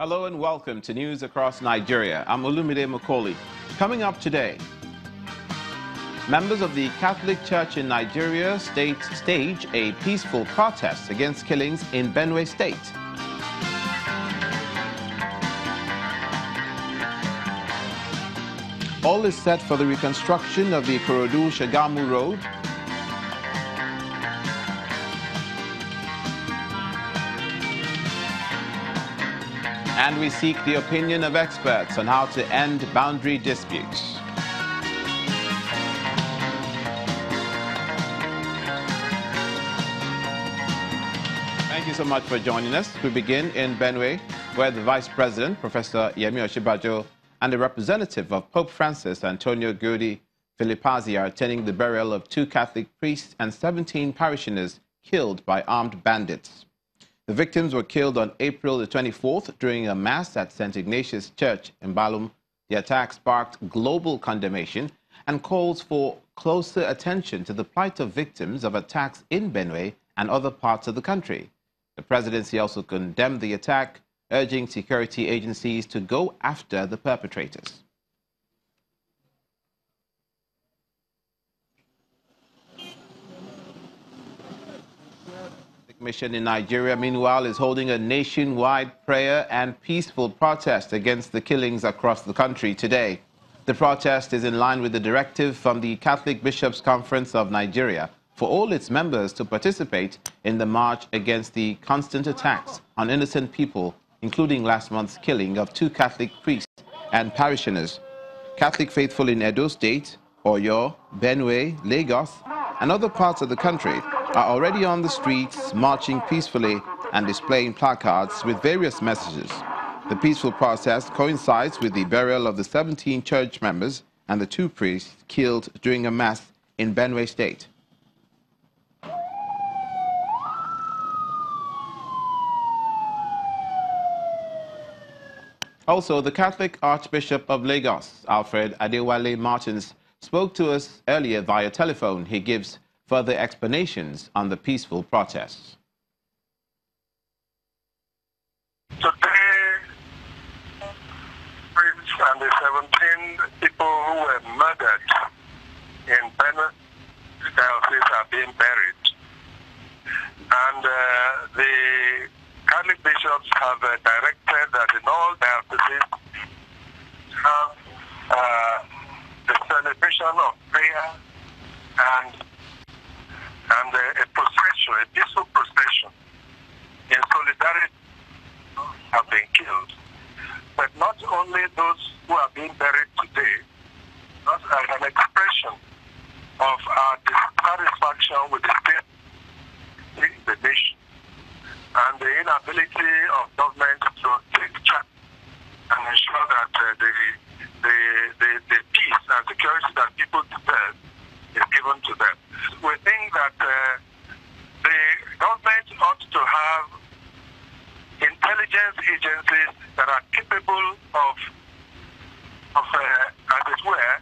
Hello and welcome to News Across Nigeria. I'm Olumide Macaulay. Coming up today, members of the Catholic Church in Nigeria stage a peaceful protest against killings in Benue State. All is set for the reconstruction of the Ikorodu-Shagamu Road. And we seek the opinion of experts on how to end boundary disputes. Thank you so much for joining us. We begin in Benue, where the Vice President, Professor Yemi Oshibajo, and a representative of Pope Francis, Antonio Gudi Filipazzi, are attending the burial of 2 Catholic priests and 17 parishioners killed by armed bandits. The victims were killed on April the 24th during a mass at St. Ignatius Church in Balum. The attack sparked global condemnation and calls for closer attention to the plight of victims of attacks in Benue and other parts of the country. The presidency also condemned the attack, urging security agencies to go after the perpetrators. Mission in Nigeria, meanwhile, is holding a nationwide prayer and peaceful protest against the killings across the country today. The protest is in line with the directive from the Catholic Bishops' Conference of Nigeria for all its members to participate in the march against the constant attacks on innocent people, including last month's killing of 2 Catholic priests and parishioners. Catholic faithful in Edo State, Oyo, Benue, Lagos, and other parts of the country are already on the streets, marching peacefully and displaying placards with various messages. The peaceful protest coincides with the burial of the 17 church members and the 2 priests killed during a mass in Benue State. Also, the Catholic Archbishop of Lagos, Alfred Adewale Martins, spoke to us earlier via telephone. He gives further explanations on the peaceful protests. Today, and the 17 people who were murdered in Benue diocese are being buried. And the Catholic bishops have directed that in all dioceses have the celebration of prayer and a procession, a peaceful procession in solidarity have been killed. But not only those who are being buried today, not as an expression of our dissatisfaction with the state, the nation, and the inability of government to take charge and ensure that the peace and security that people deserve is given to them. We think that the government ought to have intelligence agencies that are capable of as it were,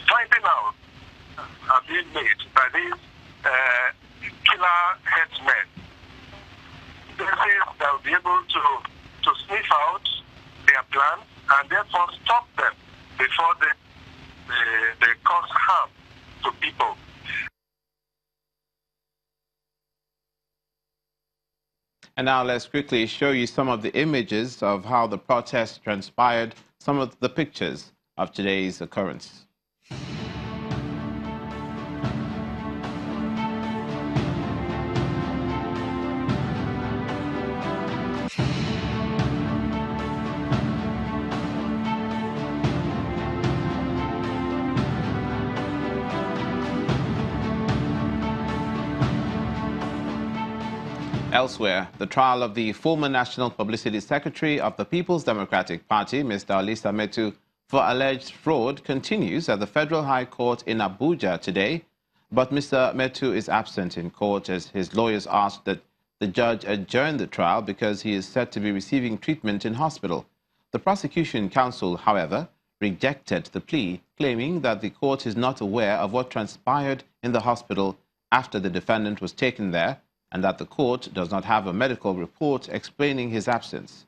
finding out are being made by these killer headsmen. That will be able to sniff out their plans and therefore stop them before they cause harm to people. And now let's quickly show you some of the images of how the protest transpired, some of the pictures of today's occurrence. Elsewhere, the trial of the former National Publicity Secretary of the People's Democratic Party, Mr. Olisa Metuh, for alleged fraud continues at the Federal High Court in Abuja today. But Mr. Metuh is absent in court as his lawyers asked that the judge adjourn the trial because he is said to be receiving treatment in hospital. The prosecution counsel, however, rejected the plea, claiming that the court is not aware of what transpired in the hospital after the defendant was taken there and that the court does not have a medical report explaining his absence.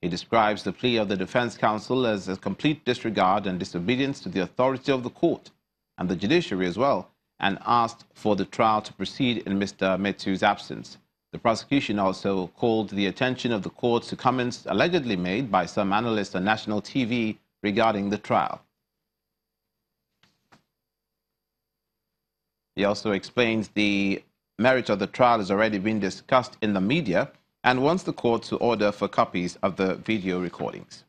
He describes the plea of the defense counsel as a complete disregard and disobedience to the authority of the court and the judiciary as well, and asked for the trial to proceed in Mr. Metuh's absence. The prosecution also called the attention of the court to comments allegedly made by some analysts on national TV regarding the trial. He also explains the merit of the trial has already been discussed in the media and wants the court to order for copies of the video recordings.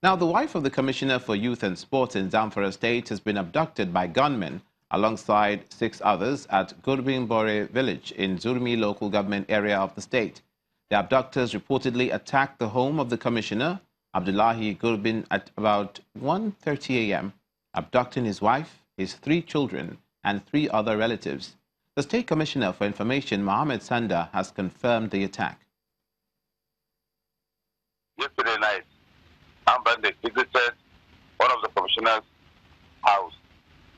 Now, the wife of the Commissioner for Youth and Sports in Zamfara State has been abducted by gunmen alongside 6 others at Gurbimbore village in Zurmi local government area of the state. The abductors reportedly attacked the home of the Commissioner, Abdullahi Gurbin, at about 1:30 a.m., abducting his wife, his 3 children, and 3 other relatives. The State Commissioner for Information, Mohammed Sanda, has confirmed the attack. Yesterday night, they visited one of the commissioner's house,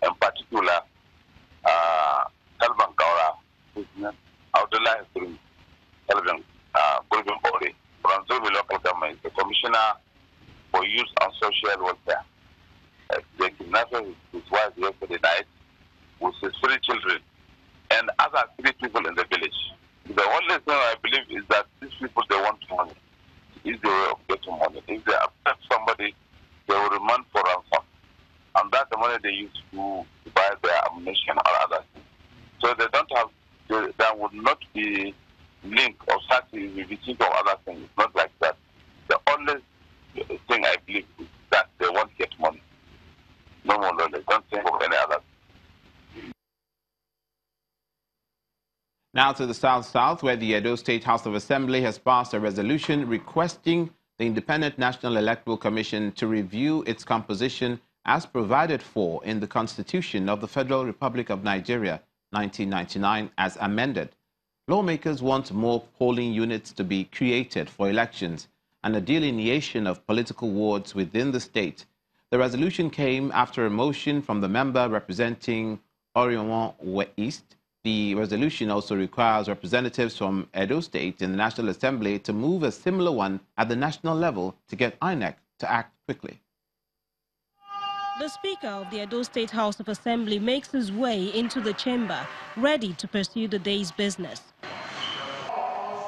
in particular, Talban Kaura, Abdullahi Gurbin Bori, from Zurmi local government, the Commissioner for Youth and Social Welfare. They kidnapped his wife yesterday night with his 3 children and other 3 people in the village. The only thing I believe is that these people, they want money. It's the way of getting money. If they abduct somebody, they will demand for ransom. And that's the money they use to buy their ammunition or other things. So they don't have, there would not be link or certainty with the think of other things. It's not like that. The only thing I believe is that they won't get money. No more, no less. Don't think of any other thing. Now to the South, where the Edo State House of Assembly has passed a resolution requesting the Independent National Electoral Commission to review its composition as provided for in the Constitution of the Federal Republic of Nigeria, 1999, as amended. Lawmakers want more polling units to be created for elections and a delineation of political wards within the state. The resolution came after a motion from the member representing Orion East. The resolution also requires representatives from Edo State in the National Assembly to move a similar one at the national level to get INEC to act quickly. The Speaker of the Edo State House of Assembly makes his way into the chamber, ready to pursue the day's business.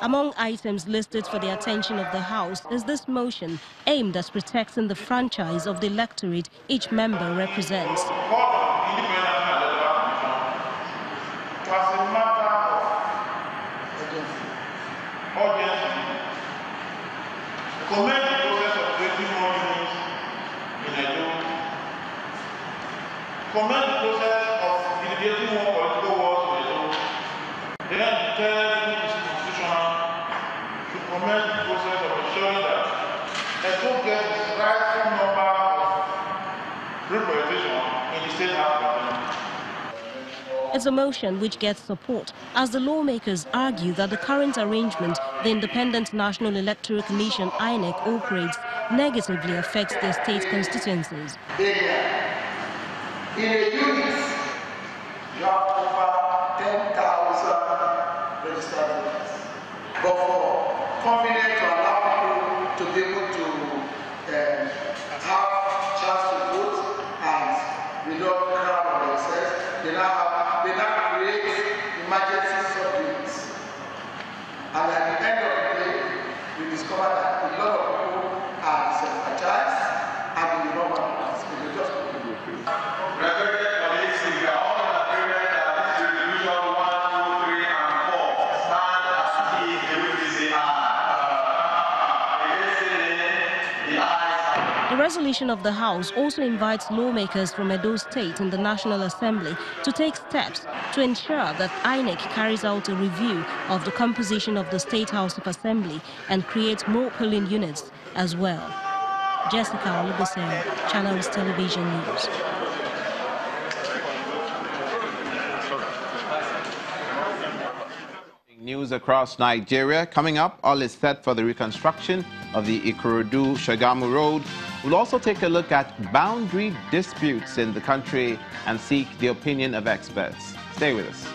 Among items listed for the attention of the House is this motion aimed at protecting the franchise of the electorate each member represents. Commend the process of creating more units in Edo. Commend the process of delegating more political wards in Edo. Then declare it is constitutional to commend the process of ensuring that Edo gets its rightful number of representation in the state house of government. It's a motion which gets support as the lawmakers argue that the current arrangement the Independent National Electoral Commission INEC operates negatively affects their state constituencies. In a unit, you have over 10,000 registered voters. But for convenient to allow people to be able to have a chance to vote and without crowd on themselves, they now create emergency sub-units. And at the end of the day, we discover that a lot of people are disenfranchised and they will not want to participate. They just want to do it. Respected colleagues, we are all in agreement that this resolution 1, 2, 3, and 4 stand as key in which we say The resolution of the House also invites lawmakers from Edo State in the National Assembly to take steps to ensure that INEC carries out a review of the composition of the State House of Assembly and creates more polling units as well. Jessica Olisa, Channels Television News. News across Nigeria. Coming up, all is set for the reconstruction of the Ikorodu-Shagamu Road. We'll also take a look at boundary disputes in the country and seek the opinion of experts. Stay with us.